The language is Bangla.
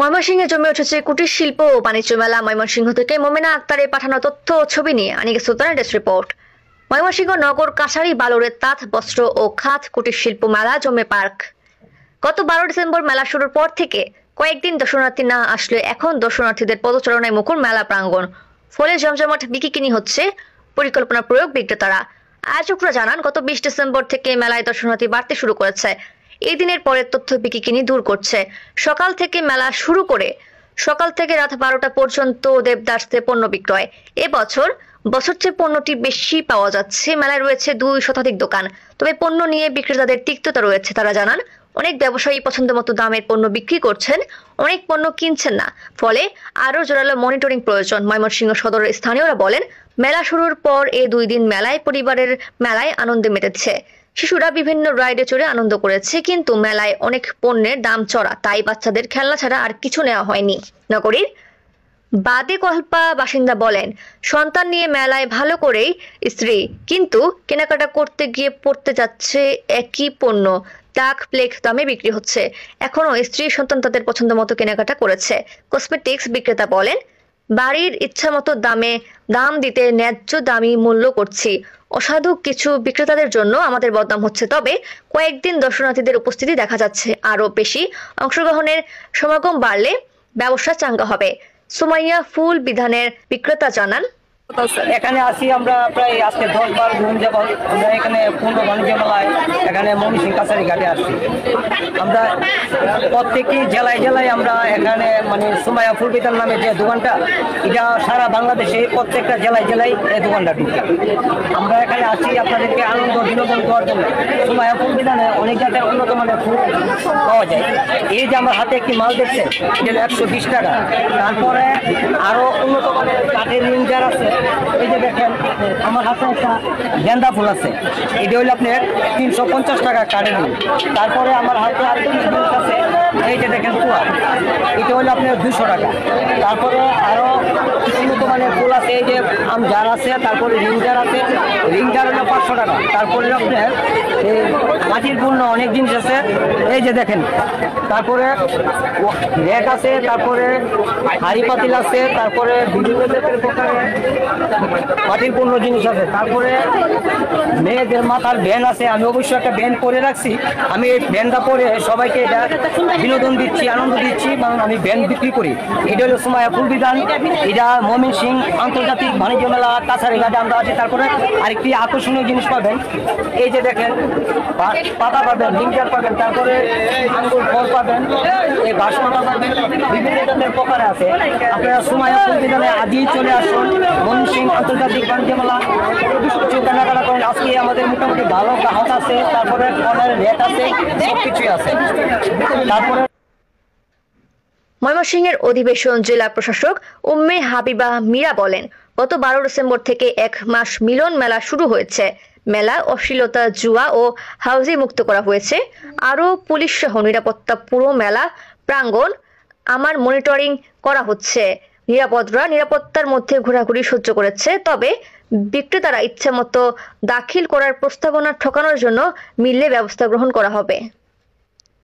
ময়মনসিংহে জমে উঠেছে কুটির শিল্প ও বাণিজ্য মেলা। ময়মনসিংহ থেকে মোমেনা আক্তারের পাঠানো তথ্য ও ছবি নিয়ে আনিকা সুলতানের ডেস্ক রিপোর্ট। ময়মনসিংহ নগর কাছারি বালুরের তাঁত বস্ত্র ও খাত কুটির শিল্প মেলা জমে পার্ক। গত 12 ডিসেম্বর মেলা শুরুর পর থেকে কয়েকদিন দর্শনার্থী না আসলে এখন দর্শনার্থীদের পদচারণায় মুখর মেলা প্রাঙ্গণ। ফলে জমজমাট বিকিকিনি হচ্ছে পরিকল্পনা প্রয়োগ বিক্রেতারা। আয়োজকরা জানান, গত 20 ডিসেম্বর থেকে মেলায় দর্শনার্থী বাড়তে শুরু করেছে। এই দিনের পরের তথ্য বিকিকিনি দূর করছে। সকাল থেকে মেলা শুরু করে সকাল থেকে রাত 12টা পর্যন্ত দেবদাসতে পণ্য বিক্রয়। এবছর চেয়ে পণ্যটি বেশি পাওয়া যাচ্ছে। মেলায় রয়েছে 2 শতাধিক দোকান, তবে পণ্য নিয়ে বিক্রেতাদের তিক্ততা রয়েছে। তারা জানান, অনেক ব্যবসায়ী পছন্দ মতো দামের পণ্য বিক্রি করছেন, অনেক পণ্য কিনছেন না, ফলে আরো জোরালো মনিটরিং প্রয়োজন। ময়মনসিংহ সদরের স্থানীয়রা বলেন, মেলা শুরুর পর এই 2 দিন পরিবারের মেলায় আনন্দে মেতেছে। শিশুরা বিভিন্ন রাইডে চড়ে আনন্দ করেছে, কিন্তু মেলায় অনেক পণ্যের দাম চড়া, তাই বাচ্চাদের খেলনা ছাড়া আর কিছু নেওয়া হয়নি। নগরীর বাদে কল্পা বাসিন্দা বলেন, সন্তান নিয়ে মেলায় ভালো করেই স্ত্রী, কিন্তু কেনাকাটা করতে গিয়ে পড়তে যাচ্ছে একই পণ্য লাখ প্লেক দামে বিক্রি হচ্ছে। এখনো স্ত্রী সন্তান তাদের পছন্দ মতো কেনাকাটা করেছে। কসমেটিক্স বিক্রেতা বলেন, বাড়ির ইচ্ছা মতো দাম দিতে ন্যায্য দামি মূল্য করছি। অসাধু কিছু বিক্রেতাদের জন্য আমাদের বদনাম হচ্ছে, তবে কয়েকদিন দর্শনার্থীদের উপস্থিতি দেখা যাচ্ছে। আরো বেশি অংশগ্রহণের সমাগম বাড়লে ব্যবসা চাঙ্গা হবে। সুমাইয়া ফুল বিধানের বিক্রেতা জানান, এখানে আসি আমরা প্রায় আজকে 10-12 দিন যাবত। আমরা এখানে পূর্ণ বাণিজ্য মেলায় এখানে ময়মনসিংহ কাছারি ঘাটে আসছি। আমরা প্রত্যেকটি জেলায় আমরা এখানে সুমাইয়া ফুল বিধান নামে যে দোকানটা, এটা সারা বাংলাদেশে প্রত্যেকটা জেলায় এই দোকানটা ঢুকে। আমরা এখানে আসি আপনাদেরকে আনন্দ বিনোদন দেওয়ার জন্য। সুমাইয়া ফুল বিধানে অনেক জায়গায় উন্নত মানের ফুল পাওয়া যায়। এই যে আমার হাতে একটি মাল দেখছে, এটা 120 টাকা। তারপরে আরো উন্নত মানের কাঠের রিঞ্জার আছে। এই যে দেখেন আমার হাতে একটা গেন্দা ফুল আছে, এটা হইল আপনার 350 টাকা কাঠের রিং। তারপরে আমার হাতে আর জিনিস আছে, এই যে দেখেন কুয়া, এটা হইল আপনার 200 টাকা। তারপরে আরো উন্নত মানের ফুল আছে, এই যে আমজার আছে, তারপরে রিংজার আছে, রিংজার হলো 500 টাকা। তারপরে আপনার এই মাটির পূর্ণ অনেক জিনিস আছে, এই যে দেখেন। তারপরে রেক আছে, তারপরে হাড়ি পাতিল আছে, তারপরে বিভিন্ন প্রকারের মাটির পূর্ণ জিনিস আছে। তারপরে মেয়েদের মাথার ব্যান্ড আছে, আমি অবশ্যই একটা ব্যান্ড পরে রাখছি। আমি এই ব্যান্ডটা পরে সবাইকে এটা বিনোদন দিচ্ছি, আনন্দ দিচ্ছি, এবং আমি ব্যান্ড বিক্রি করি। এটা হলো সুমাইয়া ফুল বিধান, এটা ময়মনসিংহ আন্তর্জাতিক বাণিজ্য মেলা কাছারি ঘাটে আমরা আছি। তারপরে আরেকটি আকর্ষণীয় জিনিস পাবেন, এই যে দেখেন পাতা পাবেন, লিঙ্কার পাবেন, তারপরে আঙ্গুর ফল পাবেন, এই ঘাস পাতা পাবেন, বিভিন্ন জাতের প্রকারে আছে। আপনারা সুমাইয়া ফুল বিধানে আজই চলে আসুন। ময়মনসিংহ আন্তর্জাতিক বাণিজ্য মেলা কিছু কেনাকাটা করেন। আজকে আমাদের মোটামুটি ভালো গ্রাহক আছে, তারপরে ফলের রেট আছে, সবকিছুই আছে। তারপরে ময়মনসিংহের অধিবেশন জেলা প্রশাসক উম্মে হাবিবা মীরা বলেন, গত 12 ডিসেম্বর থেকে 1 মাস মিলন মেলা শুরু হয়েছে। মেলা অশ্লীলতা, জুয়া ও হাউজি মুক্ত করা হয়েছে। আরো পুলিশ সহ নিরাপত্তা পুরো মেলা প্রাঙ্গণ আমার মনিটরিং করা হচ্ছে। নিরাপত্তার মধ্যে ঘোরাঘুরি সহ্য করেছে, তবে বিক্রেতারা ইচ্ছা মতো দাখিল করার প্রস্তাবনা ঠকানোর জন্য মিললে ব্যবস্থা গ্রহণ করা হবে।